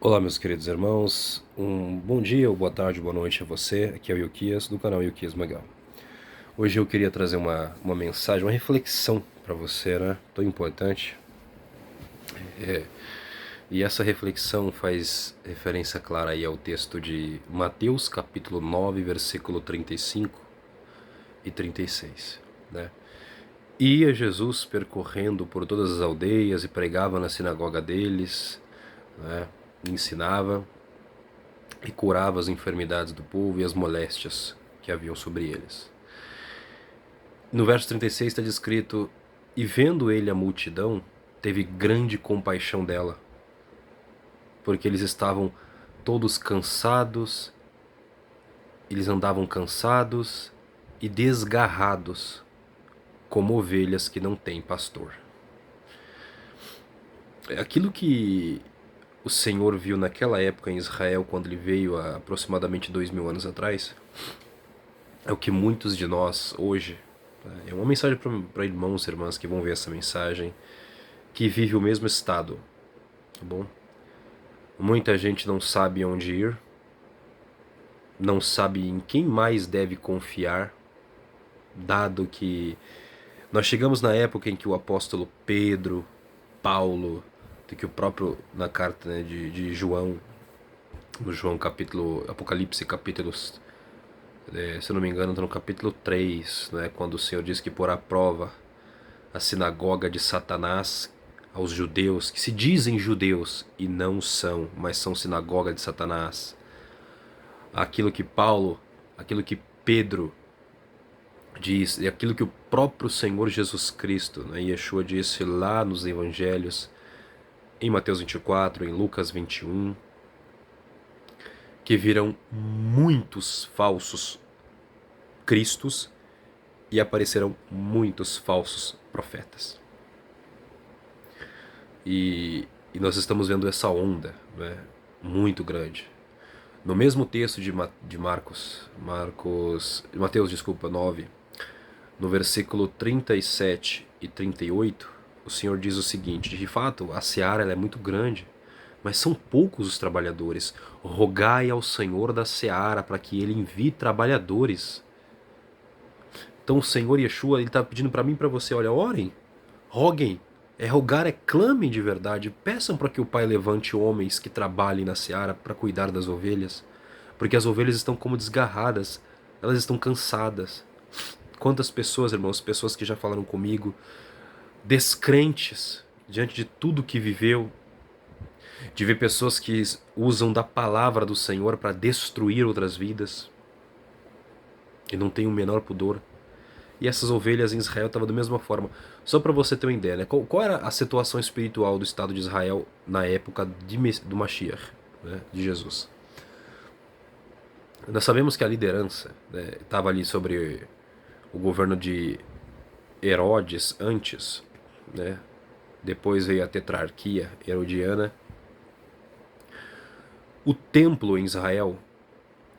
Olá, meus queridos irmãos, um bom dia, ou boa tarde, boa noite a você. Aqui é o Ilquias, do canal Ilquias Magal. Hoje eu queria trazer uma mensagem, uma reflexão para você, né? Tão importante. E essa reflexão faz referência clara aí ao texto de Mateus, capítulo 9, versículo 35 e 36, né? Ia Jesus percorrendo por todas as aldeias e pregava na sinagoga deles, né? Ensinava e curava as enfermidades do povo e as moléstias que haviam sobre eles. No verso 36 está descrito: E vendo ele a multidão, teve grande compaixão dela, porque eles estavam todos cansados, eles andavam cansados e desgarrados, como ovelhas que não têm pastor. Aquilo que o Senhor viu naquela época em Israel, quando ele veio há aproximadamente 2000 anos atrás, é o que muitos de nós hoje, é uma mensagem para irmãos e irmãs que vão ver essa mensagem, que vive o mesmo estado, tá bom? Muita gente não sabe onde ir, não sabe em quem mais deve confiar, dado que nós chegamos na época em que o apóstolo Pedro, Paulo, do que o próprio na carta, né, de João, no João capítulo, Apocalipse capítulos, se eu não me engano, está no capítulo 3, né, quando o Senhor diz que porá à prova a sinagoga de Satanás aos judeus, que se dizem judeus e não são, mas são sinagoga de Satanás. Aquilo que Paulo, aquilo que Pedro diz, e aquilo que o próprio Senhor Jesus Cristo, né, Yeshua disse lá nos evangelhos, em Mateus 24, em Lucas 21, que virão muitos falsos cristos e aparecerão muitos falsos profetas. E nós estamos vendo essa onda, né, muito grande. No mesmo texto de Mateus, desculpa, 9, no versículo 37 e 38, o Senhor diz o seguinte: de fato, a seara ela é muito grande, mas são poucos os trabalhadores. Rogai ao Senhor da seara para que ele envie trabalhadores. Então o Senhor Yeshua está pedindo para mim e para você: olha, orem, roguem. É rogar, é clamem de verdade. Peçam para que o Pai levante homens que trabalhem na seara para cuidar das ovelhas, porque as ovelhas estão como desgarradas, elas estão cansadas. Quantas pessoas, irmãos, pessoas que já falaram comigo, descrentes diante de tudo que viveu, de ver pessoas que usam da palavra do Senhor para destruir outras vidas e não tem o menor pudor. E essas ovelhas em Israel estavam da mesma forma. Só para você ter uma ideia, né? Qual era a situação espiritual do Estado de Israel na época do Mashiach, né? De Jesus? Nós sabemos que a liderança estava, né, ali sobre o governo de Herodes antes, né? Depois veio a tetrarquia herodiana. O templo em Israel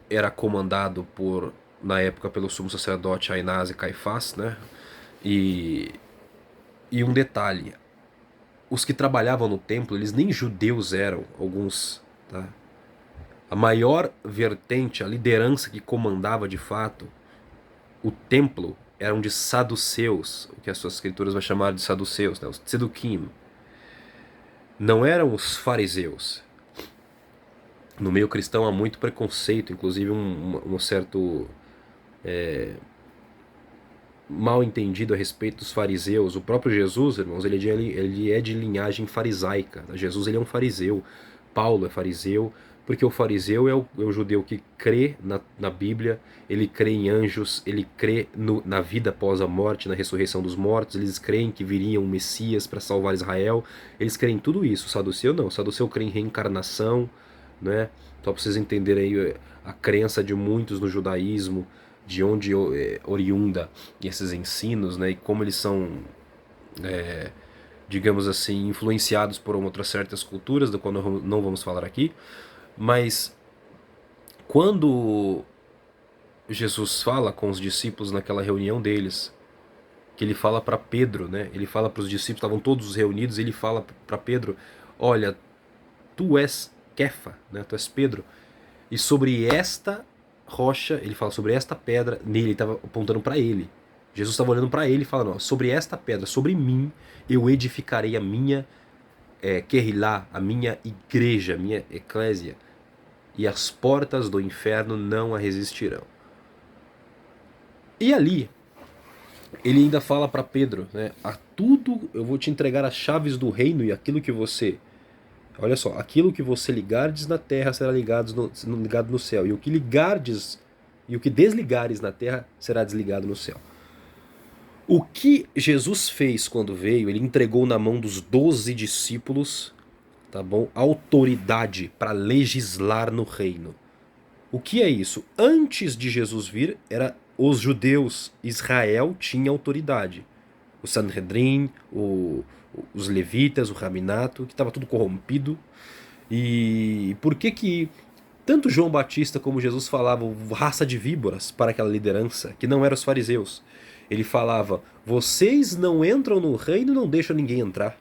era comandado na época, pelo sumo sacerdote Ainás e Caifás, né? E, e um detalhe: os que trabalhavam no templo, eles nem judeus eram, alguns, tá? A maior vertente, a liderança que comandava de fato o templo eram de saduceus, o que as suas escrituras vão chamar de saduceus, né? Os tzedukim. Não eram os fariseus. No meio cristão há muito preconceito, inclusive um certo mal entendido a respeito dos fariseus. O próprio Jesus, irmãos, ele é de linhagem farisaica. Jesus ele é um fariseu, Paulo é fariseu, porque o fariseu é o judeu que crê na Bíblia, ele crê em anjos, ele crê na vida após a morte, na ressurreição dos mortos, eles creem que viria um Messias para salvar Israel, eles creem em tudo isso. O saduceu não, o saduceu crê em reencarnação, né? Só para vocês entenderem aí a crença de muitos no judaísmo, de onde oriunda esses ensinos, né, e como eles são, digamos assim, influenciados por outras certas culturas, do qual não vamos falar aqui. Mas quando Jesus fala com os discípulos naquela reunião deles, que ele fala para Pedro, né, ele fala para os discípulos, estavam todos reunidos, e ele fala para Pedro: olha, tu és Kefa, né? Tu és Pedro. E sobre esta rocha, ele fala sobre esta pedra, nele, ele estava apontando para ele. Jesus estava olhando para ele e falando, ó, sobre esta pedra, sobre mim, eu edificarei a minha Kehilá, a minha igreja, a minha eclésia, e as portas do inferno não a resistirão. E ali, ele ainda fala para Pedro, né, a tudo eu vou te entregar as chaves do reino e aquilo que você... Olha só, aquilo que você ligardes na terra será ligado no céu, e o que ligardes e o que desligares na terra será desligado no céu. O que Jesus fez quando veio, ele entregou na mão dos 12 discípulos, tá bom? Autoridade para legislar no reino. O que é isso? Antes de Jesus vir, era os judeus, Israel tinha autoridade. O Sanhedrin, os levitas, o rabinato, que estava tudo corrompido. E por que tanto João Batista como Jesus falavam raça de víboras para aquela liderança, que não eram os fariseus? Ele falava, vocês não entram no reino e não deixam ninguém entrar.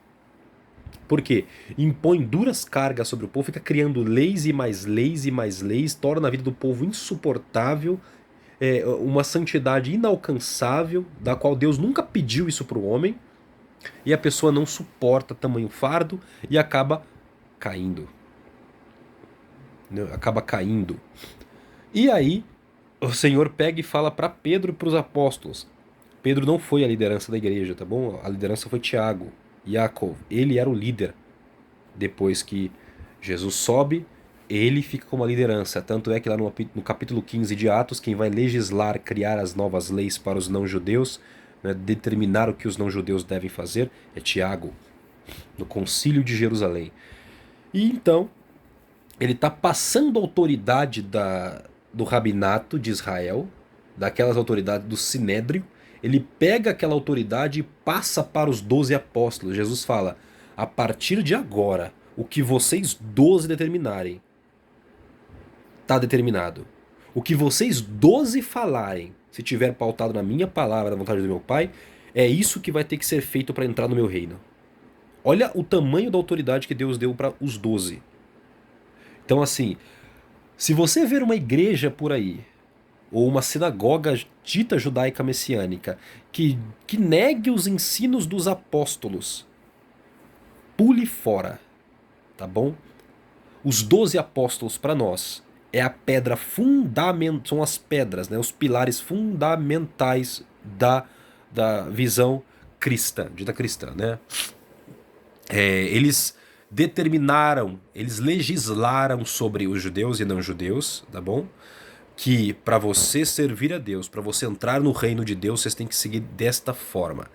Por quê? Impõe duras cargas sobre o povo, fica criando leis e mais leis e mais leis, torna a vida do povo insuportável, uma santidade inalcançável, da qual Deus nunca pediu isso para o homem, e a pessoa não suporta tamanho fardo e acaba caindo. Acaba caindo. E aí, o Senhor pega e fala para Pedro e para os apóstolos. Pedro não foi a liderança da igreja, tá bom? A liderança foi Tiago, Yaakov. Ele era o líder. Depois que Jesus sobe, ele fica como a liderança. Tanto é que lá no capítulo 15 de Atos, quem vai legislar, criar as novas leis para os não-judeus, né, determinar o que os não-judeus devem fazer, é Tiago, no concílio de Jerusalém. E então, ele está passando a autoridade do rabinato de Israel, daquelas autoridades do Sinédrio. Ele pega aquela autoridade e passa para os 12 apóstolos. Jesus fala, a partir de agora, o que vocês 12 determinarem, está determinado. O que vocês 12 falarem, se tiver pautado na minha palavra, na vontade do meu Pai, é isso que vai ter que ser feito para entrar no meu reino. Olha o tamanho da autoridade que Deus deu para os 12. Então assim, se você ver uma igreja por aí, ou uma sinagoga dita judaica messiânica, que negue os ensinos dos apóstolos, pule fora, tá bom? Os 12 apóstolos para nós é a pedra fundamental, são as pedras, né, os pilares fundamentais da visão cristã, dita cristã, né? Eles determinaram, eles legislaram sobre os judeus e não judeus, tá bom? Que para você servir a Deus, para você entrar no reino de Deus, vocês têm que seguir desta forma.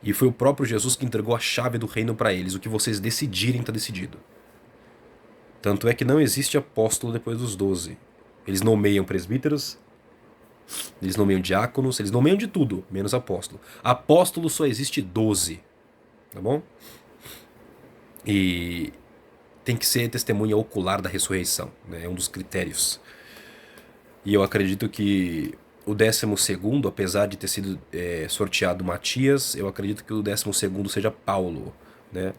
E foi o próprio Jesus que entregou a chave do reino para eles. O que vocês decidirem está decidido. Tanto é que não existe apóstolo depois dos 12. Eles nomeiam presbíteros, eles nomeiam diáconos, eles nomeiam de tudo, menos apóstolo. Apóstolo só existe 12, tá bom? E tem que ser testemunha ocular da ressurreição, né? É um dos critérios. E eu acredito que o 12º, apesar de ter sido sorteado Matias, eu acredito que o 12º seja Paulo, né?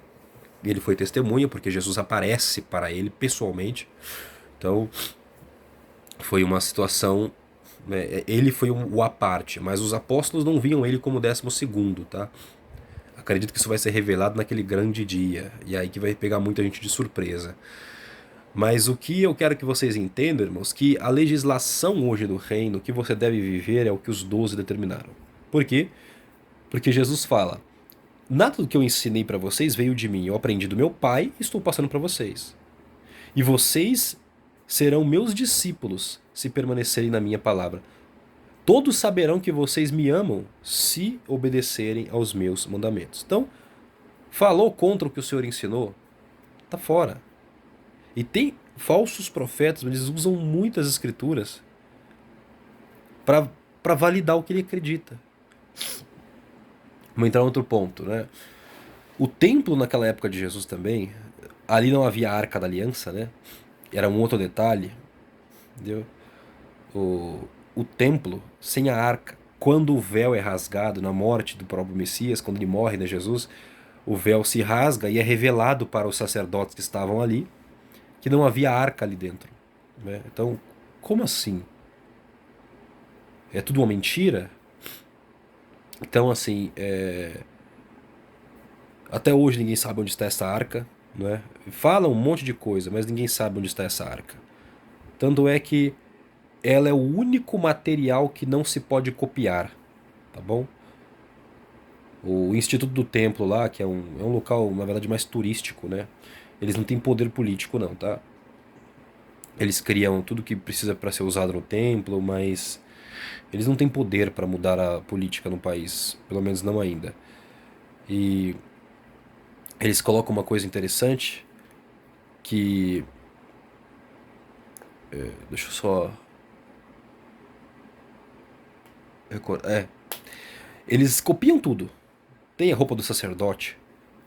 Ele foi testemunha porque Jesus aparece para ele pessoalmente. Então foi uma situação, né? Ele foi o à parte, mas os apóstolos não viam ele como 12º, tá? Acredito que isso vai ser revelado naquele grande dia, e aí que vai pegar muita gente de surpresa. Mas o que eu quero que vocês entendam, irmãos, que a legislação hoje do reino, o que você deve viver é o que os 12 determinaram. Por quê? Porque Jesus fala, nada do que eu ensinei para vocês veio de mim, eu aprendi do meu Pai e estou passando para vocês. E vocês serão meus discípulos se permanecerem na minha palavra. Todos saberão que vocês me amam se obedecerem aos meus mandamentos. Então, falou contra o que o Senhor ensinou? Tá fora. E tem falsos profetas, eles usam muitas escrituras para validar o que ele acredita. Vamos entrar em outro ponto, né? O templo naquela época de Jesus também, ali não havia a Arca da Aliança, né? Era um outro detalhe, entendeu? O templo sem a arca, quando o véu é rasgado na morte do próprio Messias, quando ele morre, né, Jesus, o véu se rasga e é revelado para os sacerdotes que estavam ali, que não havia arca ali dentro, né? Então, como assim? É tudo uma mentira? Então, assim, até hoje ninguém sabe onde está essa arca, né? Fala um monte de coisa, mas ninguém sabe onde está essa arca. Tanto é que ela é o único material que não se pode copiar, tá bom? O Instituto do Templo lá, que é um local, na verdade, mais turístico, né? Eles não têm poder político, não, tá? Eles criam tudo que precisa para ser usado no templo, mas eles não têm poder para mudar a política no país, pelo menos não ainda. E eles colocam uma coisa interessante que. Deixa eu só. É. Eles copiam tudo. Tem a roupa do sacerdote,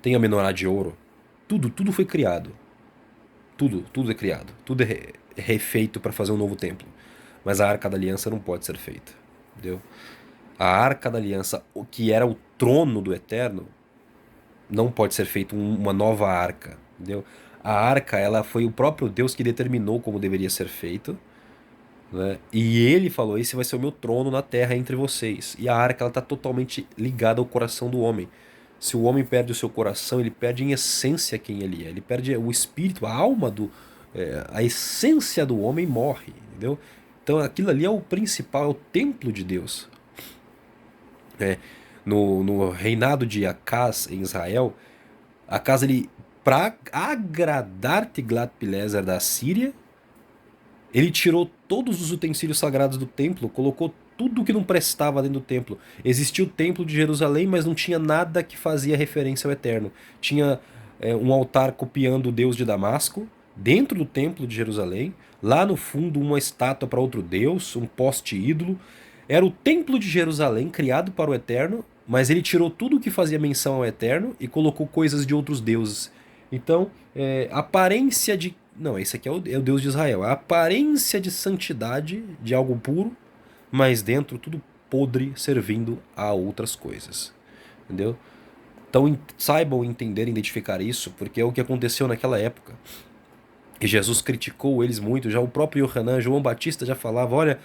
tem a menorá de ouro. Tudo foi criado. Tudo é criado. Tudo é refeito para fazer um novo templo. Mas a Arca da Aliança não pode ser feita. Entendeu? A Arca da Aliança, o que era o trono do Eterno, não pode ser feita uma nova arca, entendeu? A arca, ela foi o próprio Deus que determinou como deveria ser feito, né? E ele falou: esse vai ser o meu trono na terra entre vocês. E a arca, ela está totalmente ligada ao coração do homem. Se o homem perde o seu coração, ele perde em essência quem ele é. Ele perde o espírito, a alma a essência do homem morre, entendeu? Então aquilo ali é o principal, é o templo de Deus. É, no reinado de Acaz em Israel, Acaz, ele, para agradar Tiglat-Pileser da Síria, ele tirou todos os utensílios sagrados do templo, colocou tudo que não prestava dentro do templo. Existia o templo de Jerusalém, mas não tinha nada que fazia referência ao Eterno. Tinha um altar copiando o Deus de Damasco, dentro do templo de Jerusalém. Lá no fundo, uma estátua para outro Deus, um poste ídolo. Era o templo de Jerusalém, criado para o Eterno, mas ele tirou tudo que fazia menção ao Eterno e colocou coisas de outros deuses. Então, a aparência de. Não, esse aqui é o Deus de Israel. A aparência de santidade, de algo puro, mas dentro tudo podre, servindo a outras coisas. Entendeu? Então saibam entender, identificar isso, porque é o que aconteceu naquela época. E Jesus criticou eles muito. Já o próprio Yohanan, João Batista já falava: olha,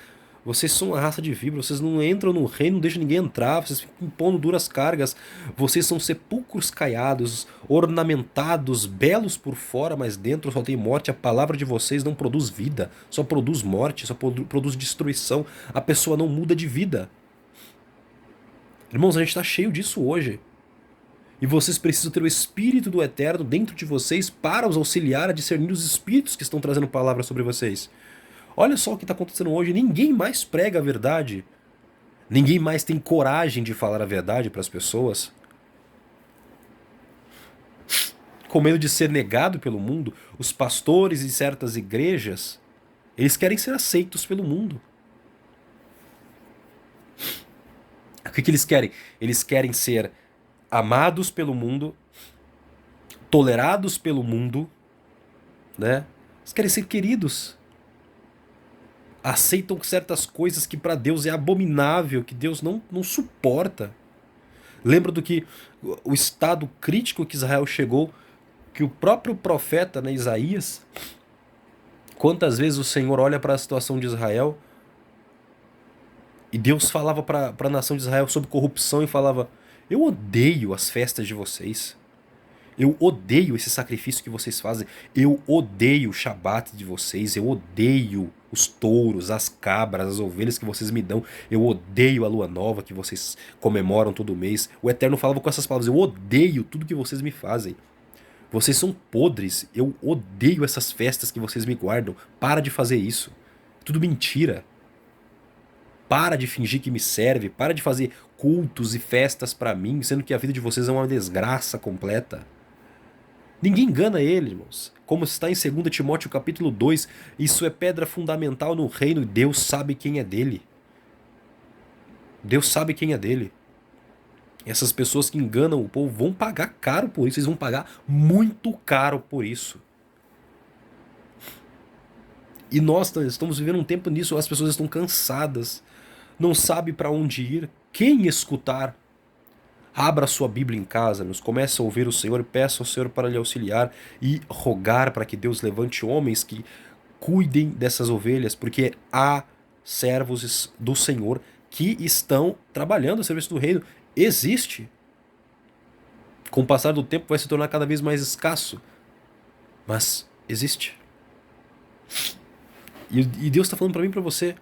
vocês são uma raça de víboras, vocês não entram no reino, não deixam ninguém entrar, vocês ficam impondo duras cargas, vocês são sepulcros caiados, ornamentados, belos por fora, mas dentro só tem morte. A palavra de vocês não produz vida, só produz morte, só produz destruição. A pessoa não muda de vida. Irmãos, a gente está cheio disso hoje. E vocês precisam ter o Espírito do Eterno dentro de vocês para os auxiliar a discernir os espíritos que estão trazendo palavra sobre vocês. Olha só o que está acontecendo hoje. Ninguém mais prega a verdade. Ninguém mais tem coragem de falar a verdade para as pessoas. Com medo de ser negado pelo mundo, os pastores de certas igrejas, eles querem ser aceitos pelo mundo. O que eles querem? Eles querem ser amados pelo mundo, tolerados pelo mundo, né? Eles querem ser queridos. Aceitam certas coisas que para Deus é abominável, que Deus não suporta. Lembra do que o estado crítico que Israel chegou, que o próprio profeta, né, Isaías, quantas vezes o Senhor olha para a situação de Israel e Deus falava para a nação de Israel sobre corrupção e falava: eu odeio as festas de vocês. Eu odeio esse sacrifício que vocês fazem. Eu odeio o Shabat de vocês. Eu odeio os touros, as cabras, as ovelhas que vocês me dão. Eu odeio a lua nova que vocês comemoram todo mês. O Eterno falava com essas palavras: eu odeio tudo que vocês me fazem. Vocês são podres. Eu odeio essas festas que vocês me guardam. Para de fazer isso. Tudo mentira. Para de fingir que me serve. Para de fazer cultos e festas para mim, sendo que a vida de vocês é uma desgraça completa. Ninguém engana ele, irmãos. Como está em 2 Timóteo capítulo 2, isso é pedra fundamental no reino e Deus sabe quem é dele. Deus sabe quem é dele. Essas pessoas que enganam o povo vão pagar caro por isso, eles vão pagar muito caro por isso. E nós estamos vivendo um tempo nisso, as pessoas estão cansadas, não sabem para onde ir, quem escutar. Abra sua Bíblia em casa, nos comece a ouvir o Senhor e peça ao Senhor para lhe auxiliar e rogar para que Deus levante homens que cuidem dessas ovelhas, porque há servos do Senhor que estão trabalhando a serviço do reino. Existe. Com o passar do tempo vai se tornar cada vez mais escasso, mas existe. E Deus está falando para mim e para você,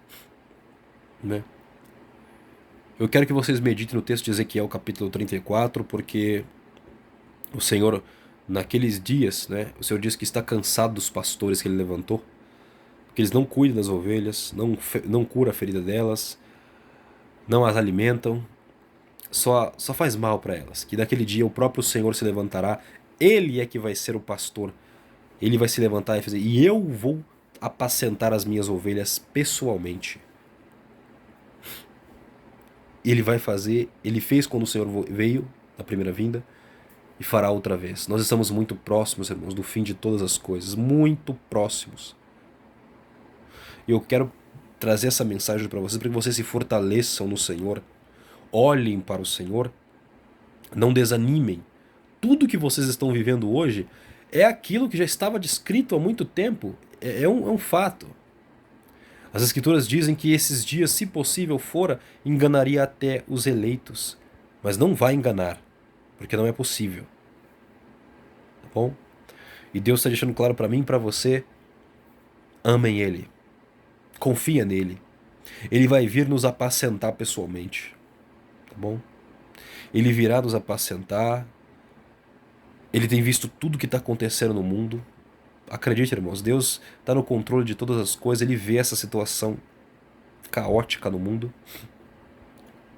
né? Eu quero que vocês meditem no texto de Ezequiel capítulo 34, porque o Senhor, naqueles dias, né, o Senhor diz que está cansado dos pastores que ele levantou, que eles não cuidam das ovelhas, não cura a ferida delas, não as alimentam, só faz mal para elas. Que naquele dia o próprio Senhor se levantará, ele é que vai ser o pastor, ele vai se levantar e fazer, e eu vou apacentar as minhas ovelhas pessoalmente. Ele vai fazer, ele fez quando o Senhor veio, na primeira vinda, e fará outra vez. Nós estamos muito próximos, irmãos, do fim de todas as coisas, muito próximos. E eu quero trazer essa mensagem para vocês, para que vocês se fortaleçam no Senhor, olhem para o Senhor, não desanimem. Tudo que vocês estão vivendo hoje é aquilo que já estava descrito há muito tempo, é um fato. As Escrituras dizem que esses dias, se possível fora, enganaria até os eleitos. Mas não vai enganar, porque não é possível. Tá bom? E Deus está deixando claro para mim e para você, amem Ele. Confia nele. Ele vai vir nos apacentar pessoalmente. Tá bom? Ele virá nos apacentar. Ele tem visto tudo que está acontecendo no mundo. Acredite, irmãos, Deus está no controle de todas as coisas. Ele vê essa situação caótica no mundo,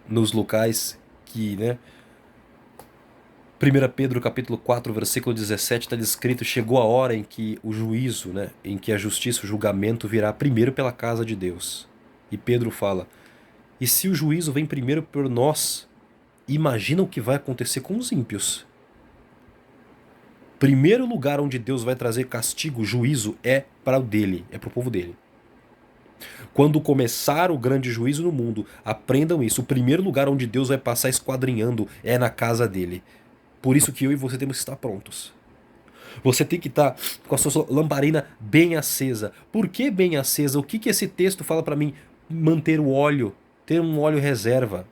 nos locais que, né? 1 Pedro capítulo 4, versículo 17 está descrito: chegou a hora em que o juízo, né, em que a justiça, o julgamento virá primeiro pela casa de Deus. E Pedro fala: e se o juízo vem primeiro por nós, imagina o que vai acontecer com os ímpios. Primeiro lugar onde Deus vai trazer castigo, juízo, é para o dele, é para o povo dele. Quando começar o grande juízo no mundo, aprendam isso. O primeiro lugar onde Deus vai passar esquadrinhando é na casa dele. Por isso que eu e você temos que estar prontos. Você tem que estar com a sua lamparina bem acesa. Por que bem acesa? O que esse texto fala para mim? Manter o óleo, ter um óleo reserva.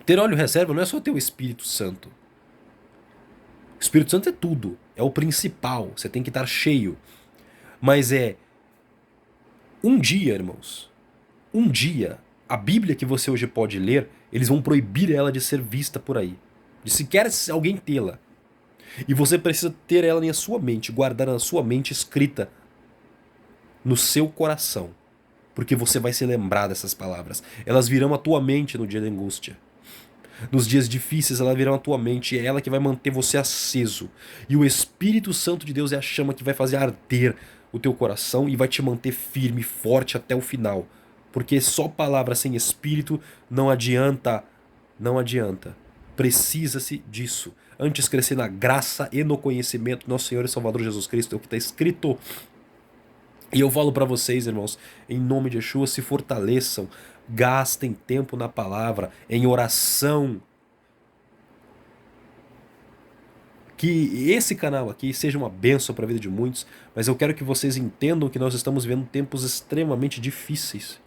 Ter óleo reserva não é só ter o Espírito Santo. O Espírito Santo é tudo, é o principal, você tem que estar cheio. Mas é um dia, irmãos, um dia, a Bíblia que você hoje pode ler, eles vão proibir ela de ser vista por aí, de sequer alguém tê-la. E você precisa ter ela na sua mente, guardar na sua mente, escrita no seu coração, porque você vai se lembrar dessas palavras. Elas virão à tua mente no dia da angústia. Nos dias difíceis elas virão à tua mente, é ela que vai manter você aceso. E o Espírito Santo de Deus é a chama que vai fazer arder o teu coração e vai te manter firme, forte até o final. Porque só palavra sem Espírito não adianta, não adianta. Precisa-se disso. Antes crescer na graça e no conhecimento do nosso Senhor e Salvador Jesus Cristo, é o que está escrito. E eu falo para vocês, irmãos, em nome de Yeshua, se fortaleçam, gastem tempo na palavra, em oração. Que esse canal aqui seja uma bênção para a vida de muitos, mas eu quero que vocês entendam que nós estamos vivendo tempos extremamente difíceis.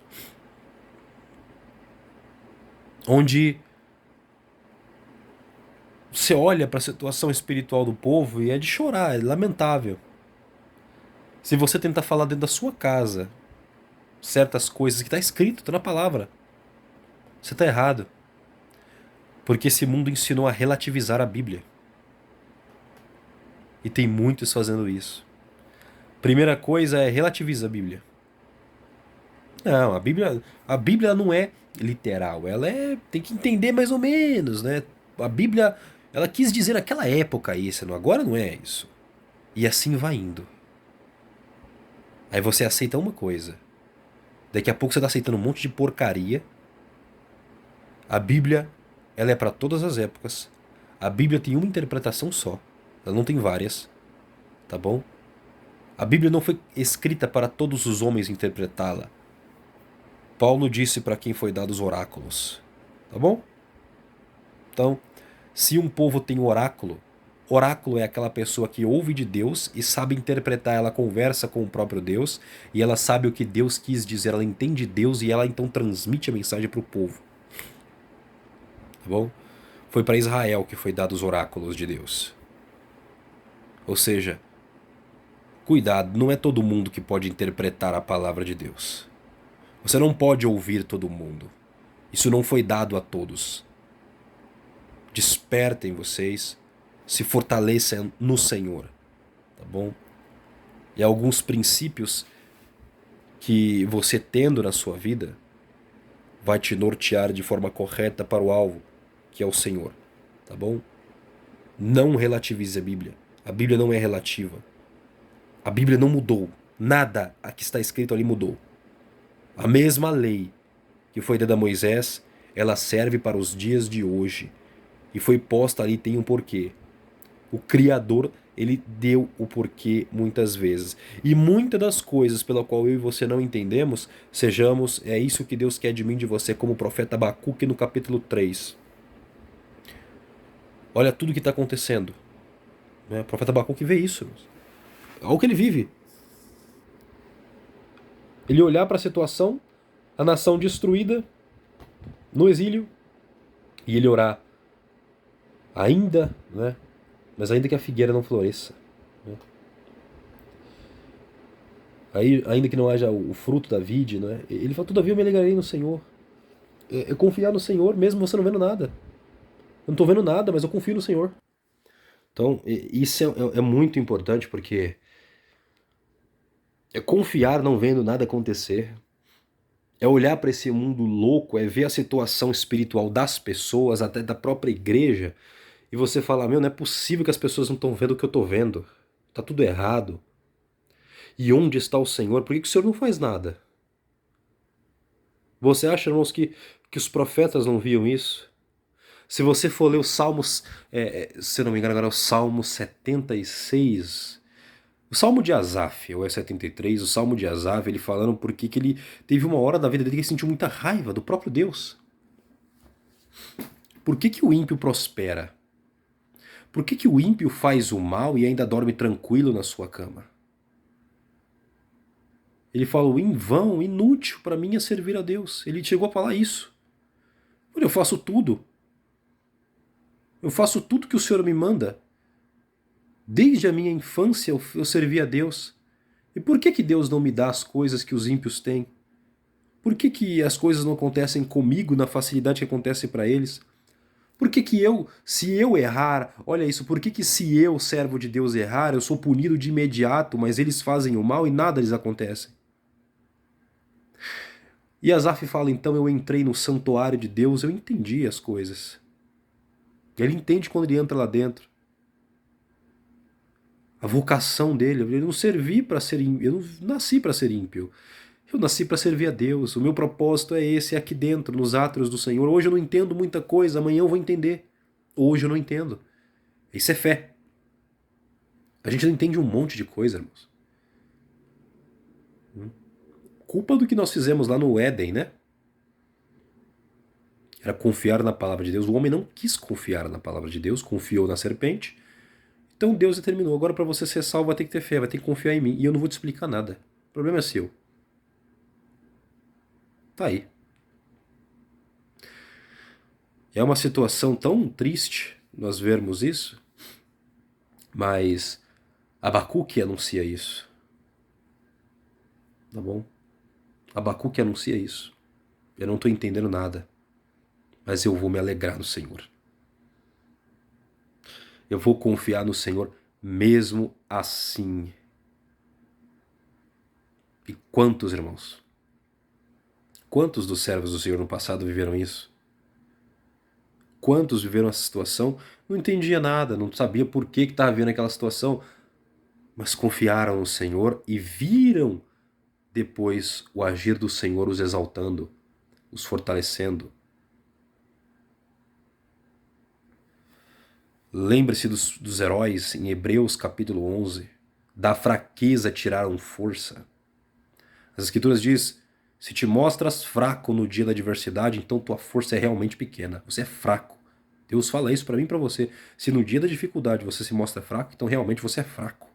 Onde você olha para a situação espiritual do povo e é de chorar, é lamentável. Se você tentar falar dentro da sua casa certas coisas que está escrito, está na palavra, você está errado. Porque esse mundo ensinou a relativizar a Bíblia. E tem muitos fazendo isso. Primeira coisa é relativizar a Bíblia. Não, a Bíblia não é literal, tem que entender mais ou menos, né? A Bíblia, ela quis dizer naquela época isso, agora não é isso. E assim vai indo. Aí você aceita uma coisa. Daqui a pouco você está aceitando um monte de porcaria. A Bíblia, ela é para todas as épocas. A Bíblia tem uma interpretação só. Ela não tem várias. Tá bom? A Bíblia não foi escrita para todos os homens interpretá-la. Paulo disse para quem foi dado os oráculos. Tá bom? Então, se um povo tem oráculo, oráculo é aquela pessoa que ouve de Deus e sabe interpretar, ela conversa com o próprio Deus e ela sabe o que Deus quis dizer, ela entende Deus e ela então transmite a mensagem para o povo. Tá bom? Foi para Israel que foi dado os oráculos de Deus. Ou seja, cuidado, não é todo mundo que pode interpretar a palavra de Deus. Você não pode ouvir todo mundo. Isso não foi dado a todos. Despertem vocês, se fortaleçam no Senhor, tá bom? E alguns princípios que você tendo na sua vida vai te nortear de forma correta para o alvo, que é o Senhor, tá bom? Não relativize a Bíblia. A Bíblia não é relativa. A Bíblia não mudou. Nada a que está escrito ali mudou. A mesma lei que foi dada a Moisés, ela serve para os dias de hoje. E foi posta ali, tem um porquê. O Criador, ele deu o porquê muitas vezes. E muitas das coisas pela qual eu e você não entendemos, sejamos, é isso que Deus quer de mim e de você, como o profeta Abacuque no capítulo 3. Olha tudo que está acontecendo. O profeta Abacuque vê isso. Olha o que ele vive. Ele olhar para a situação, a nação destruída, no exílio, e ele orar. Ainda, né? Mas ainda que a figueira não floresça. Né? Aí, ainda que não haja o fruto da vide, né? Ele fala, todavia eu me alegrarei no Senhor. É confiar no Senhor, mesmo você não vendo nada. Eu não estou vendo nada, mas eu confio no Senhor. Então, isso é muito importante, porque é confiar não vendo nada acontecer. É olhar para esse mundo louco, é ver a situação espiritual das pessoas, até da própria igreja, e você falar, meu, não é possível que as pessoas não estão vendo o que eu estou vendo. Tá tudo errado. E onde está o Senhor? Por que o Senhor não faz nada? Você acha, irmãos, que os profetas não viam isso? Se você for ler os Salmos, se não me engano agora é o Salmo 76, o Salmo de Asaf, ou é 73, o Salmo de Asaf, ele falando porque que ele teve uma hora da vida dele que ele sentiu muita raiva do próprio Deus. Por que o ímpio prospera? Por que o ímpio faz o mal e ainda dorme tranquilo na sua cama? Ele falou, em vão, inútil para mim é servir a Deus. Ele chegou a falar isso. Eu faço tudo. Eu faço tudo que o Senhor me manda. Desde a minha infância eu servi a Deus. E por que Deus não me dá as coisas que os ímpios têm? Por que as coisas não acontecem comigo na facilidade que acontece para eles? Por que se eu errar, olha isso, por que se eu, servo de Deus, errar, eu sou punido de imediato, mas eles fazem o mal e nada lhes acontece? E Asaf fala, então eu entrei no santuário de Deus, eu entendi as coisas. Ele entende quando ele entra lá dentro. A vocação dele, eu não servi para ser ímpio, eu não nasci para ser ímpio. Eu nasci para servir a Deus. O meu propósito é esse, é aqui dentro, nos átrios do Senhor. Hoje eu não entendo muita coisa, amanhã eu vou entender. Hoje eu não entendo. Isso é fé. A gente não entende um monte de coisa, irmãos. Culpa do que nós fizemos lá no Éden, né? Era confiar na palavra de Deus. O homem não quis confiar na palavra de Deus, confiou na serpente. Então Deus determinou, agora para você ser salvo vai ter que ter fé, vai ter que confiar em mim. E eu não vou te explicar nada. O problema é seu. Tá aí. É uma situação tão triste nós vermos isso, mas Abacuque anuncia isso. Tá bom? Abacuque anuncia isso. Eu não estou entendendo nada, mas eu vou me alegrar no Senhor. Eu vou confiar no Senhor mesmo assim. E quantos, irmãos? Quantos dos servos do Senhor no passado viveram isso? Quantos viveram essa situação? Não entendia nada, não sabia por que estava vivendo aquela situação, mas confiaram no Senhor e viram depois o agir do Senhor os exaltando, os fortalecendo. Lembre-se dos heróis em Hebreus capítulo 11. Da fraqueza tiraram força. As Escrituras diz, se te mostras fraco no dia da adversidade, então tua força é realmente pequena. Você é fraco. Deus fala isso para mim e para você. Se no dia da dificuldade você se mostra fraco, então realmente você é fraco.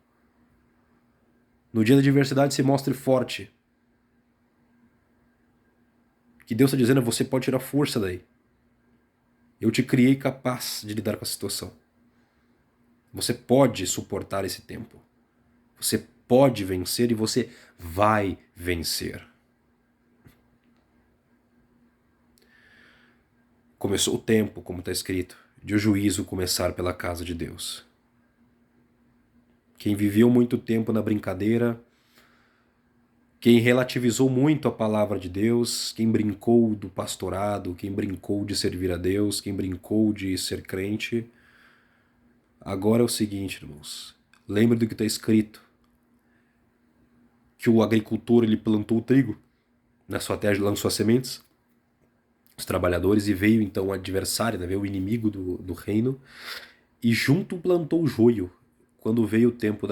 No dia da adversidade se mostre forte. O que Deus está dizendo é você pode tirar força daí. Eu te criei capaz de lidar com a situação. Você pode suportar esse tempo. Você pode vencer e você vai vencer. Começou o tempo, como está escrito, de o juízo começar pela casa de Deus. Quem viveu muito tempo na brincadeira, quem relativizou muito a palavra de Deus, quem brincou do pastorado, quem brincou de servir a Deus, quem brincou de ser crente, agora é o seguinte, irmãos. Lembre do que está escrito. Que o agricultor ele plantou o trigo na sua terra, lançou as sementes, os trabalhadores, e veio então o adversário, né, veio o inimigo do reino, e junto plantou o joio. Quando veio o tempo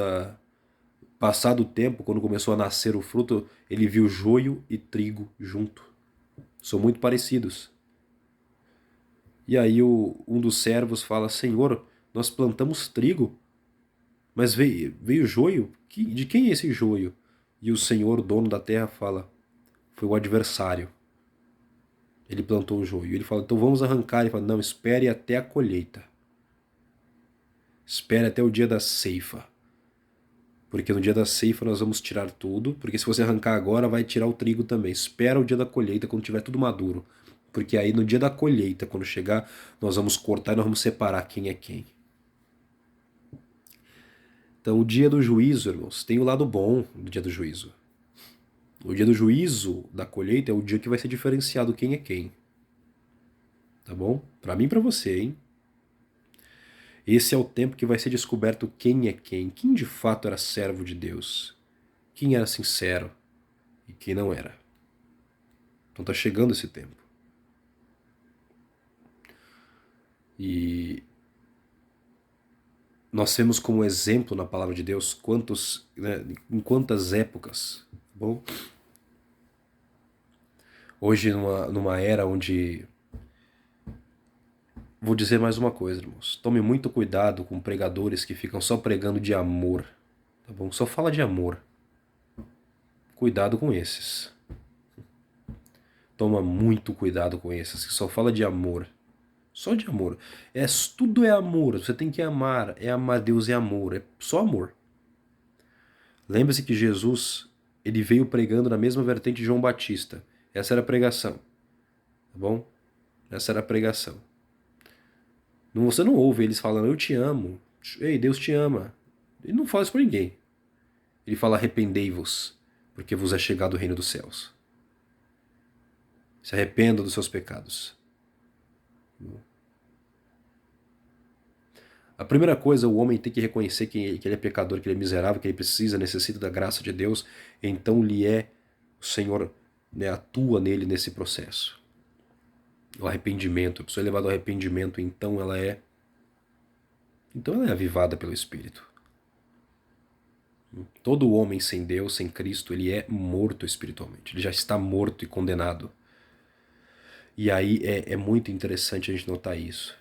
Passado o tempo, quando começou a nascer o fruto, ele viu joio e trigo junto. São muito parecidos. E aí um dos servos fala: Senhor, nós plantamos trigo, mas veio joio? De quem é esse joio? E o Senhor, o dono da terra, fala: foi o adversário. Ele plantou o joio. Ele fala: então vamos arrancar. Ele fala: não, espere até a colheita. Espere até o dia da ceifa. Porque no dia da ceifa nós vamos tirar tudo. Porque se você arrancar agora, vai tirar o trigo também. Espera o dia da colheita, quando tiver tudo maduro. Porque aí no dia da colheita, quando chegar, nós vamos cortar e nós vamos separar quem é quem. Então o dia do juízo, irmãos, tem o lado bom do dia do juízo. O dia do juízo da colheita é o dia que vai ser diferenciado quem é quem. Tá bom? Pra mim e pra você, hein? Esse é o tempo que vai ser descoberto quem é quem de fato era servo de Deus, quem era sincero e quem não era. Então está chegando esse tempo. E nós temos como exemplo na palavra de Deus em quantas épocas. Bom, hoje numa era onde... Vou dizer mais uma coisa, irmãos. Tome muito cuidado com pregadores que ficam só pregando de amor. Tá bom? Só fala de amor. Cuidado com esses. Toma muito cuidado com esses que só fala de amor. Só de amor. Tudo é amor. Você tem que amar. É amar. Deus é amor. É só amor. Lembre-se que Jesus, ele veio pregando na mesma vertente de João Batista. Essa era a pregação. Tá bom? Essa era a pregação. Você não ouve eles falando: eu te amo. Ei, Deus te ama. Ele não fala isso pra ninguém. Ele fala: arrependei-vos, porque vos é chegado o reino dos céus. Se arrependa dos seus pecados. A primeira coisa, o homem tem que reconhecer que ele é pecador, que ele é miserável, que ele precisa, necessita da graça de Deus. Então o Senhor, né, atua nele nesse processo. O arrependimento, a pessoa é levada ao arrependimento, então ela é avivada pelo Espírito. Todo homem sem Deus, sem Cristo, ele é morto espiritualmente. Ele já está morto e condenado. E aí é muito interessante a gente notar isso.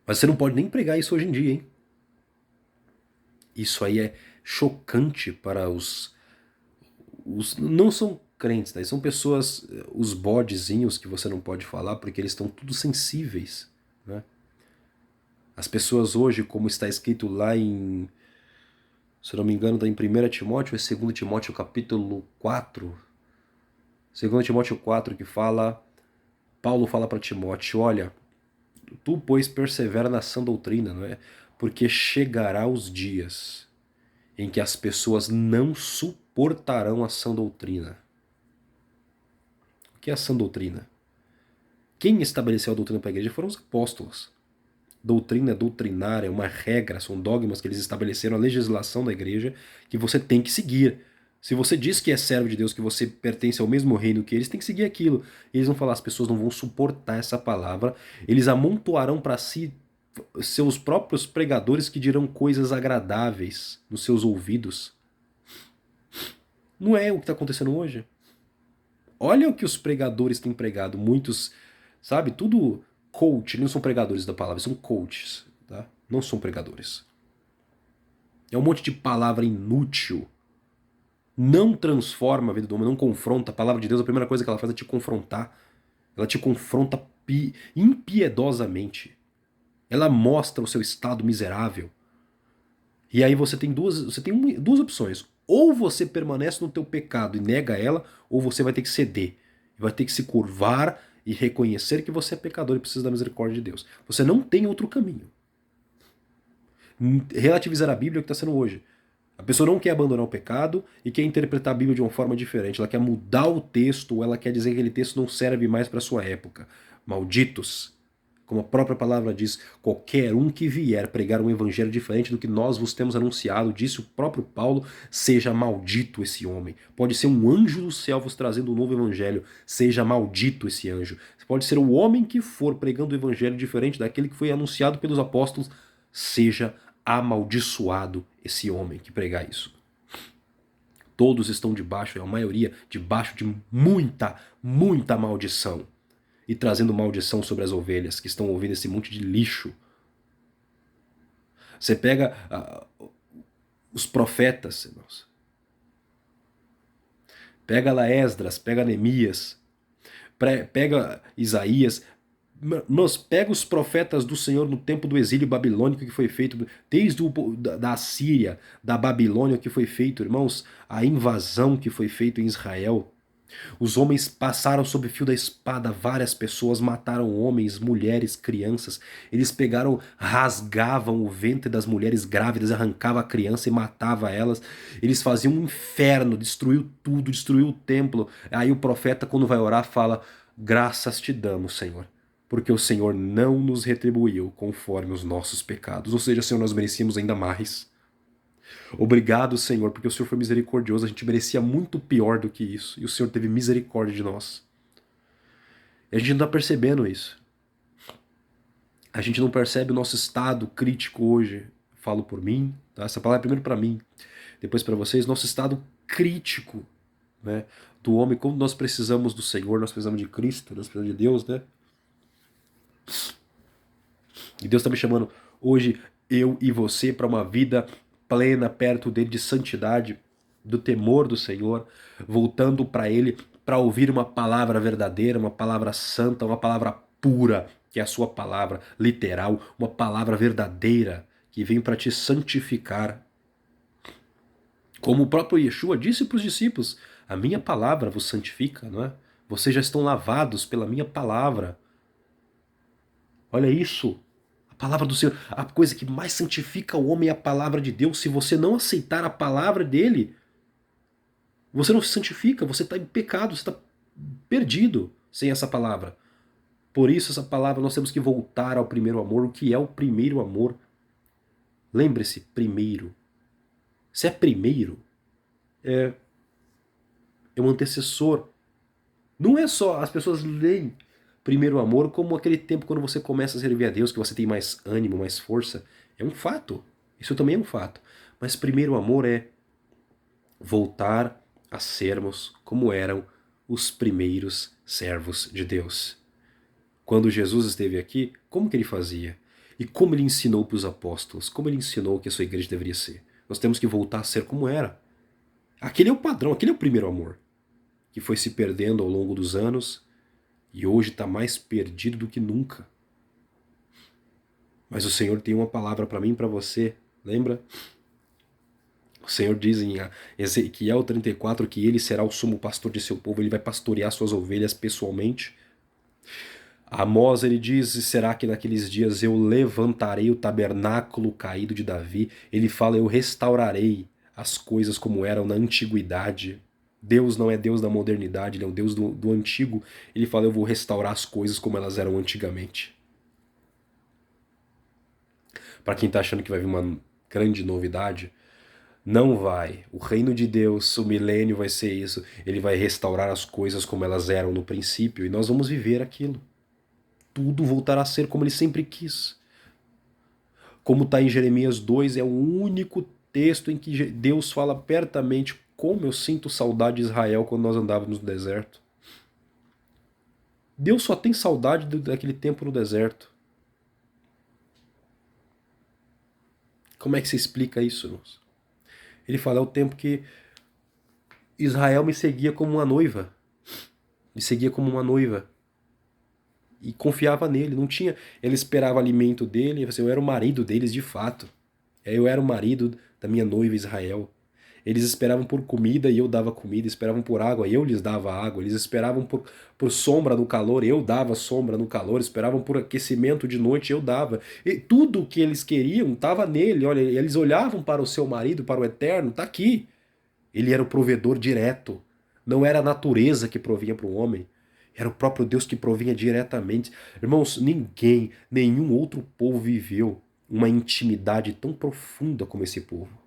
Mas você não pode nem pregar isso hoje em dia, hein? Isso aí é chocante para os não são crentes, né? São pessoas, os bodezinhos que você não pode falar, porque eles estão tudo sensíveis, né? As pessoas hoje, como está escrito lá em, se não me engano, está em 1 Timóteo ou 2 Timóteo capítulo 4, 2 Timóteo 4, que fala, Paulo fala para Timóteo: olha, tu, pois, persevera na sã doutrina, não é? Porque chegará os dias em que as pessoas não suportarão a sã doutrina. O que é a sã doutrina? Quem estabeleceu a doutrina para a igreja foram os apóstolos. Doutrina é doutrinar, é uma regra, são dogmas que eles estabeleceram, a legislação da igreja que você tem que seguir. Se você diz que é servo de Deus, que você pertence ao mesmo reino que eles, tem que seguir aquilo. Eles vão falar: as pessoas não vão suportar essa palavra, eles amontoarão para si seus próprios pregadores que dirão coisas agradáveis nos seus ouvidos. Não é o que está acontecendo hoje? Olha o que os pregadores têm pregado, muitos, sabe, tudo coach, eles não são pregadores da palavra, são coaches, tá? Não são pregadores. É um monte de palavra inútil. Não transforma a vida do homem, não confronta. A palavra de Deus, a primeira coisa que ela faz é te confrontar. Ela te confronta impiedosamente. Ela mostra o seu estado miserável. E aí você tem duas opções. Ou você permanece no teu pecado e nega ela, ou você vai ter que ceder. Vai ter que se curvar e reconhecer que você é pecador e precisa da misericórdia de Deus. Você não tem outro caminho. Relativizar a Bíblia é o que está sendo hoje. A pessoa não quer abandonar o pecado e quer interpretar a Bíblia de uma forma diferente. Ela quer mudar o texto, ou ela quer dizer que aquele texto não serve mais para a sua época. Malditos! Como a própria palavra diz, qualquer um que vier pregar um evangelho diferente do que nós vos temos anunciado, disse o próprio Paulo, seja maldito esse homem. Pode ser um anjo do céu vos trazendo um novo evangelho, seja maldito esse anjo. Pode ser o homem que for pregando o evangelho diferente daquele que foi anunciado pelos apóstolos, seja amaldiçoado esse homem que pregar isso. Todos estão debaixo, a maioria, debaixo de muita, muita maldição. E trazendo maldição sobre as ovelhas que estão ouvindo esse monte de lixo. Você pega os profetas, irmãos. Pega lá Esdras, pega Neemias, pega Isaías. Irmãos, pega os profetas do Senhor no tempo do exílio babilônico que foi feito, desde da Assíria, da Babilônia que foi feito, irmãos, a invasão que foi feita em Israel. Os homens passaram sob o fio da espada, várias pessoas mataram homens, mulheres, crianças. Eles pegaram, rasgavam o ventre das mulheres grávidas, arrancavam a criança e matavam elas. Eles faziam um inferno, destruiu tudo, destruiu o templo. Aí o profeta, quando vai orar, fala: graças te damos, Senhor, porque o Senhor não nos retribuiu conforme os nossos pecados. Ou seja, Senhor, nós merecíamos ainda mais. Obrigado, Senhor, porque o Senhor foi misericordioso. A gente merecia muito pior do que isso. E o Senhor teve misericórdia de nós. E a gente não está percebendo isso. A gente não percebe o nosso estado crítico hoje. Falo por mim, tá? Essa palavra é primeiro para mim, depois para vocês. Nosso estado crítico, né, do homem, como nós precisamos do Senhor, nós precisamos de Cristo, nós precisamos de Deus, né? E Deus está me chamando hoje, eu e você, para uma vida plena perto dele, de santidade, do temor do Senhor, voltando para ele para ouvir uma palavra verdadeira, uma palavra santa, uma palavra pura, que é a sua palavra literal, uma palavra verdadeira que vem para te santificar. Como o próprio Yeshua disse para os discípulos: a minha palavra vos santifica, não é? Vocês já estão lavados pela minha palavra. Olha isso. A palavra do Senhor, a coisa que mais santifica o homem é a palavra de Deus. Se você não aceitar a palavra dele, você não se santifica, você está em pecado, você está perdido sem essa palavra. Por isso, essa palavra, nós temos que voltar ao primeiro amor. O que é o primeiro amor? Lembre-se, primeiro. Se é primeiro, é um antecessor. Não é só, as pessoas leem primeiro amor como aquele tempo quando você começa a servir a Deus, que você tem mais ânimo, mais força. É um fato. Isso também é um fato. Mas primeiro amor é voltar a sermos como eram os primeiros servos de Deus. Quando Jesus esteve aqui, como que ele fazia? E como ele ensinou para os apóstolos? Como ele ensinou que a sua igreja deveria ser? Nós temos que voltar a ser como era. Aquele é o padrão, aquele é o primeiro amor, que foi se perdendo ao longo dos anos e hoje está mais perdido do que nunca. Mas o Senhor tem uma palavra para mim e para você, lembra? O Senhor diz em Ezequiel 34 que ele será o sumo pastor de seu povo, ele vai pastorear suas ovelhas pessoalmente. Amós, ele diz: será que naqueles dias eu levantarei o tabernáculo caído de Davi? Ele fala: eu restaurarei as coisas como eram na antiguidade. Deus não é Deus da modernidade, ele é o Deus do antigo. Ele fala: eu vou restaurar as coisas como elas eram antigamente. Para quem está achando que vai vir uma grande novidade, não vai. O reino de Deus, o milênio vai ser isso. Ele vai restaurar as coisas como elas eram no princípio e nós vamos viver aquilo. Tudo voltará a ser como ele sempre quis. Como está em Jeremias 2, é o único texto em que Deus fala abertamente: como eu sinto saudade de Israel quando nós andávamos no deserto. Deus só tem saudade daquele tempo no deserto. Como é que se explica isso, irmãos? Ele fala, é o tempo que Israel me seguia como uma noiva. Me seguia como uma noiva. E confiava nele. Não tinha. Ele esperava alimento dele. Eu era o marido deles de fato. Eu era o marido da minha noiva Israel. Eles esperavam por comida e eu dava comida, esperavam por água e eu lhes dava água, eles esperavam por sombra no calor, eu dava sombra no calor, esperavam por aquecimento de noite, eu dava. E tudo o que eles queriam estava nele. Olha, eles olhavam para o seu marido, para o eterno, está aqui. Ele era o provedor direto. Não era a natureza que provinha para o homem. Era o próprio Deus que provinha diretamente. Irmãos, ninguém, nenhum outro povo viveu uma intimidade tão profunda como esse povo.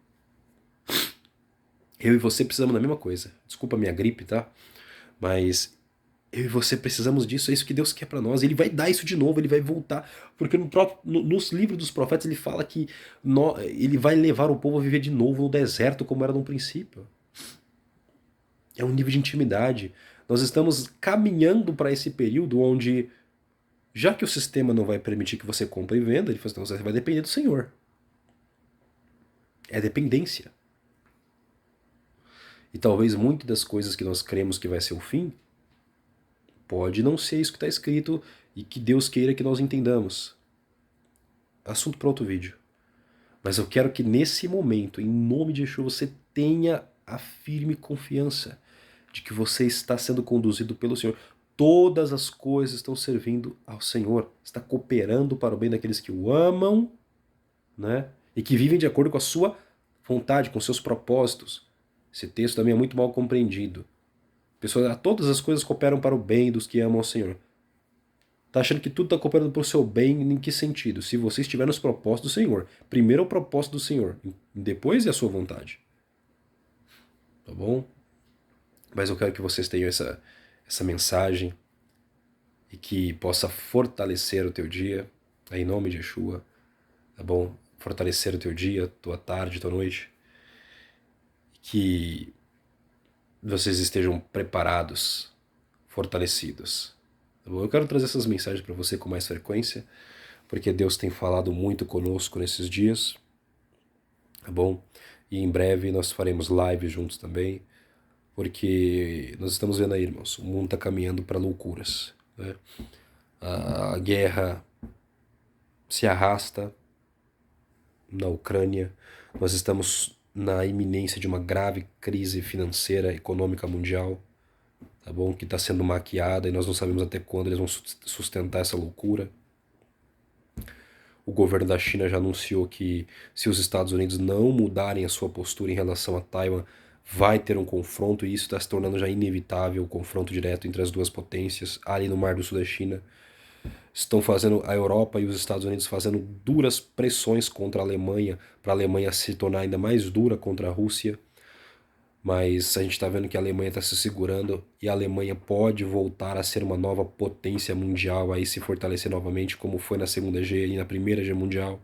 Eu e você precisamos da mesma coisa. Desculpa a minha gripe, tá? Mas eu e você precisamos disso, é isso que Deus quer para nós. Ele vai dar isso de novo, ele vai voltar. Porque nos livros dos profetas ele fala que ele vai levar o povo a viver de novo no deserto, como era no princípio. É um nível de intimidade. Nós estamos caminhando para esse período onde, já que o sistema não vai permitir que você compre e venda, ele fala assim, você vai depender do Senhor. É dependência. E talvez muitas das coisas que nós cremos que vai ser o fim, pode não ser isso que está escrito e que Deus queira que nós entendamos. Assunto para outro vídeo. Mas eu quero que nesse momento, em nome de Yeshua, você tenha a firme confiança de que você está sendo conduzido pelo Senhor. Todas as coisas estão servindo ao Senhor. Está cooperando para o bem daqueles que o amam, né? E que vivem de acordo com a sua vontade, com seus propósitos. Esse texto também é muito mal compreendido. Todas as coisas cooperam para o bem dos que amam ao Senhor. Tá achando que tudo está cooperando para o seu bem? Em que sentido? Se você estiver nos propósitos do Senhor. Primeiro é o propósito do Senhor, depois é a sua vontade. Tá bom? Mas eu quero que vocês tenham essa mensagem e que possa fortalecer o teu dia, em nome de Yeshua, tá bom? Fortalecer o teu dia, tua tarde, tua noite. Que vocês estejam preparados, fortalecidos. Tá bom? Eu quero trazer essas mensagens para você com mais frequência, porque Deus tem falado muito conosco nesses dias, tá bom? E em breve nós faremos live juntos também, porque nós estamos vendo aí, irmãos, o mundo está caminhando para loucuras, né? A guerra se arrasta na Ucrânia, nós estamos na iminência de uma grave crise financeira, econômica mundial, tá bom? Que está sendo maquiada e nós não sabemos até quando eles vão sustentar essa loucura. O governo da China já anunciou que se os Estados Unidos não mudarem a sua postura em relação a Taiwan, vai ter um confronto e isso está se tornando já inevitável, o confronto direto entre as duas potências ali no Mar do Sul da China. Estão fazendo a Europa e os Estados Unidos fazendo duras pressões contra a Alemanha, para a Alemanha se tornar ainda mais dura contra a Rússia. Mas a gente está vendo que a Alemanha está se segurando e a Alemanha pode voltar a ser uma nova potência mundial, aí se fortalecer novamente, como foi na Segunda G e na Primeira G Mundial.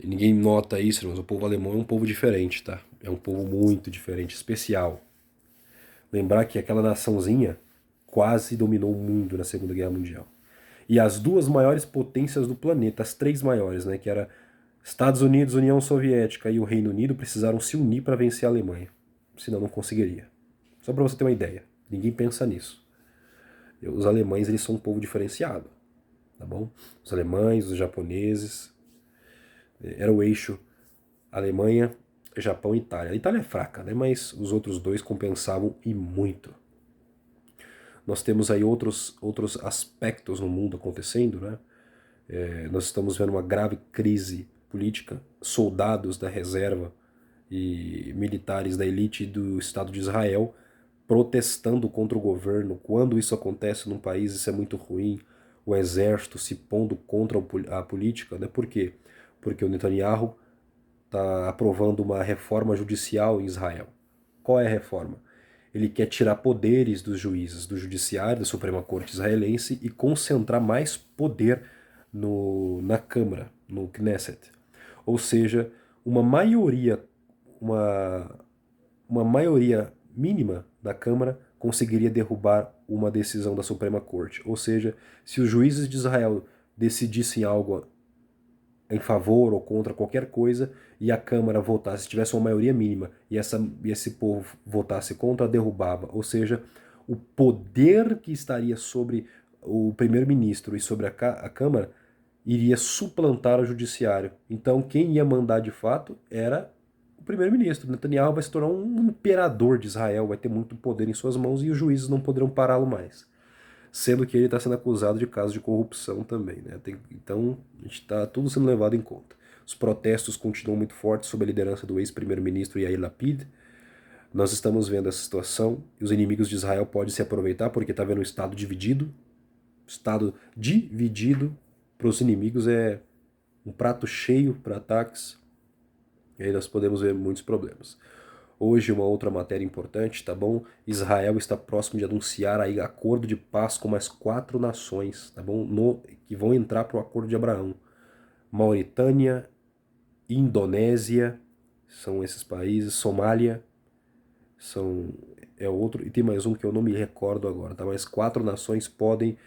E ninguém nota isso, mas o povo alemão é um povo diferente, tá? É um povo muito diferente, especial. Lembrar que aquela naçãozinha quase dominou o mundo na Segunda Guerra Mundial. E as duas maiores potências do planeta, as três maiores, né, que era Estados Unidos, União Soviética e o Reino Unido, precisaram se unir para vencer a Alemanha. Senão não conseguiria. Só para você ter uma ideia. Ninguém pensa nisso. Os alemães, eles são um povo diferenciado, tá bom? Os alemães, os japoneses, era o eixo Alemanha, Japão e Itália. A Itália é fraca, né? Mas os outros dois compensavam e muito. Nós temos aí outros aspectos no mundo acontecendo, né? Nós estamos vendo uma grave crise política, soldados da reserva e militares da elite do Estado de Israel protestando contra o governo. Quando isso acontece num país, isso é muito ruim. O exército se pondo contra a política, né? Por quê? Porque o Netanyahu está aprovando uma reforma judicial em Israel. Qual é a reforma? Ele quer tirar poderes dos juízes, do judiciário, da Suprema Corte israelense e concentrar mais poder na Câmara, no Knesset. Ou seja, uma maioria, uma maioria mínima da Câmara conseguiria derrubar uma decisão da Suprema Corte. Ou seja, se os juízes de Israel decidissem algo em favor ou contra qualquer coisa e a Câmara votasse, se tivesse uma maioria mínima e esse povo votasse contra, derrubava. Ou seja, o poder que estaria sobre o primeiro-ministro e sobre a Câmara iria suplantar o judiciário. Então quem ia mandar de fato era o primeiro-ministro. Netanyahu vai se tornar um imperador de Israel, vai ter muito poder em suas mãos e os juízes não poderão pará-lo mais. Sendo que ele está sendo acusado de casos de corrupção também, né? Então, a gente está tudo sendo levado em conta. Os protestos continuam muito fortes sob a liderança do ex-primeiro-ministro Yair Lapid. Nós estamos vendo essa situação e os inimigos de Israel podem se aproveitar porque está vendo um Estado dividido. Estado dividido para os inimigos é um prato cheio para ataques. E aí nós podemos ver muitos problemas. Hoje, uma outra matéria importante, tá bom? Israel está próximo de anunciar aí acordo de paz com mais 4 nações, tá bom? Que vão entrar para o acordo de Abraão. Mauritânia, Indonésia, são esses países. Somália, é outro. E tem mais um que eu não me recordo agora, tá? Mas 4 nações podem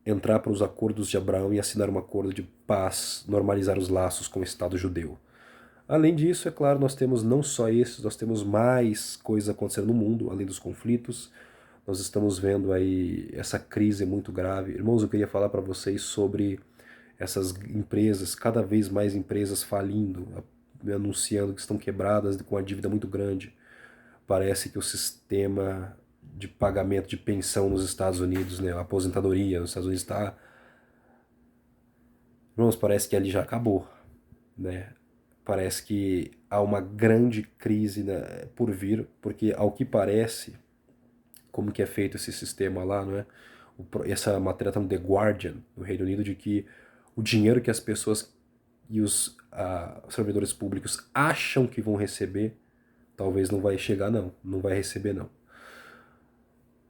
entrar para os acordos de Abraão e assinar um acordo de paz, normalizar os laços com o Estado judeu. Além disso, é claro, nós temos não só esses, nós temos mais coisas acontecendo no mundo, além dos conflitos. Nós estamos vendo aí essa crise muito grave. Irmãos, eu queria falar para vocês sobre essas empresas, cada vez mais empresas falindo, anunciando que estão quebradas com uma dívida muito grande. Parece que o sistema de pagamento de pensão nos Estados Unidos, né, a aposentadoria nos Estados Unidos está... Irmãos, parece que ali já acabou, né? Parece que há uma grande crise, né, por vir, porque ao que parece, como que é feito esse sistema lá, não é? Essa matéria está no The Guardian, no Reino Unido, de que o dinheiro que as pessoas e os servidores públicos acham que vão receber, talvez não vai chegar não, não vai receber não.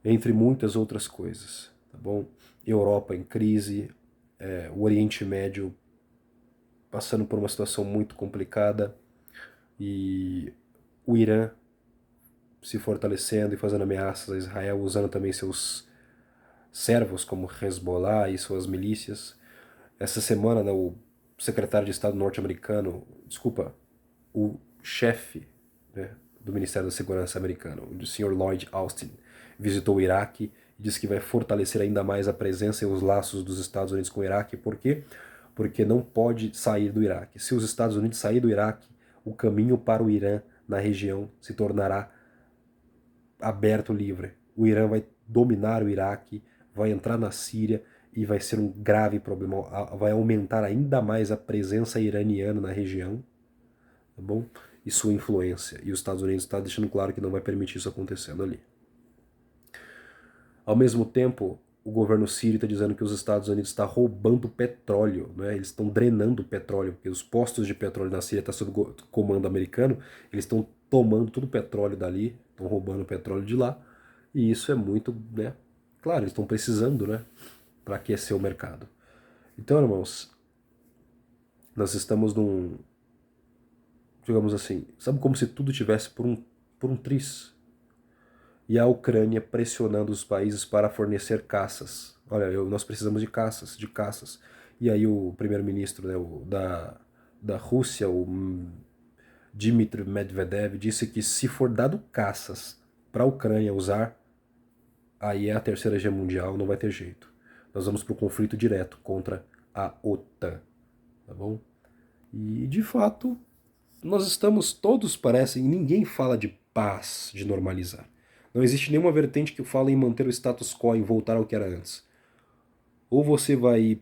Entre muitas outras coisas, tá bom? Europa em crise, o Oriente Médio passando por uma situação muito complicada e o Irã se fortalecendo e fazendo ameaças a Israel, usando também seus servos como Hezbollah e suas milícias. Essa semana, né, o secretário de Estado norte-americano, o chefe, né, do Ministério da Segurança americano, o Sr. Lloyd Austin, visitou o Iraque e disse que vai fortalecer ainda mais a presença e os laços dos Estados Unidos com o Iraque. Por quê? Porque não pode sair do Iraque. Se os Estados Unidos saírem do Iraque, o caminho para o Irã na região se tornará aberto, livre. O Irã vai dominar o Iraque, vai entrar na Síria e vai ser um grave problema, vai aumentar ainda mais a presença iraniana na região, tá bom? E sua influência. E os Estados Unidos está deixando claro que não vai permitir isso acontecendo ali. Ao mesmo tempo, o governo sírio está dizendo que os Estados Unidos estão roubando petróleo, né? Eles estão drenando o petróleo, porque os postos de petróleo na Síria estão sob comando americano, eles estão tomando todo o petróleo dali, estão roubando o petróleo de lá, e isso é muito, né? Claro, eles estão precisando, né? Para aquecer o mercado. Então, irmãos, nós estamos digamos assim, sabe como se tudo tivesse por um triz? E a Ucrânia pressionando os países para fornecer caças. Olha, nós precisamos de caças. E aí o primeiro-ministro, né, da Rússia, o Dmitry Medvedev, disse que se for dado caças para a Ucrânia usar, aí é a Terceira Guerra Mundial, não vai ter jeito. Nós vamos para o conflito direto contra a OTAN, tá bom? E de fato, nós estamos todos, parecem, ninguém fala de paz, de normalizar. Não existe nenhuma vertente que fala em manter o status quo, em voltar ao que era antes. Ou você vai,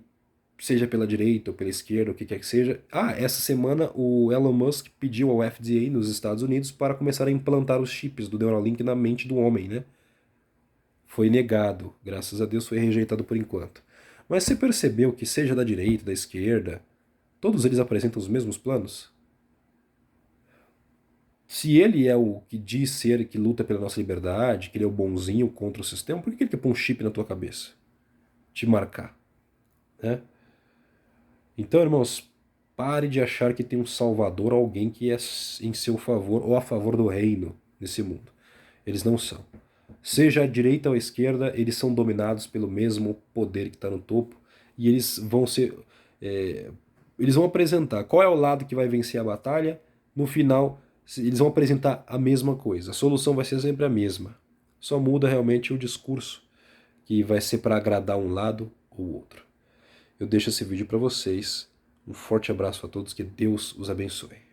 seja pela direita ou pela esquerda, o que quer que seja. Essa semana o Elon Musk pediu ao FDA nos Estados Unidos para começar a implantar os chips do Neuralink na mente do homem, né? Foi negado, graças a Deus foi rejeitado por enquanto. Mas você percebeu que seja da direita, da esquerda, todos eles apresentam os mesmos planos? Se ele é o que diz ser, que luta pela nossa liberdade, que ele é o bonzinho contra o sistema, por que ele quer pôr um chip na tua cabeça? Te marcar, né? Então, irmãos, pare de achar que tem um salvador, alguém que é em seu favor ou a favor do reino nesse mundo. Eles não são. Seja a direita ou a esquerda, eles são dominados pelo mesmo poder que está no topo e eles vão ser. é, Eles vão apresentar qual é o lado que vai vencer a batalha. No final, eles vão apresentar a mesma coisa. A solução vai ser sempre a mesma. Só muda realmente o discurso, que vai ser para agradar um lado ou outro. Eu deixo esse vídeo para vocês. Um forte abraço a todos, que Deus os abençoe.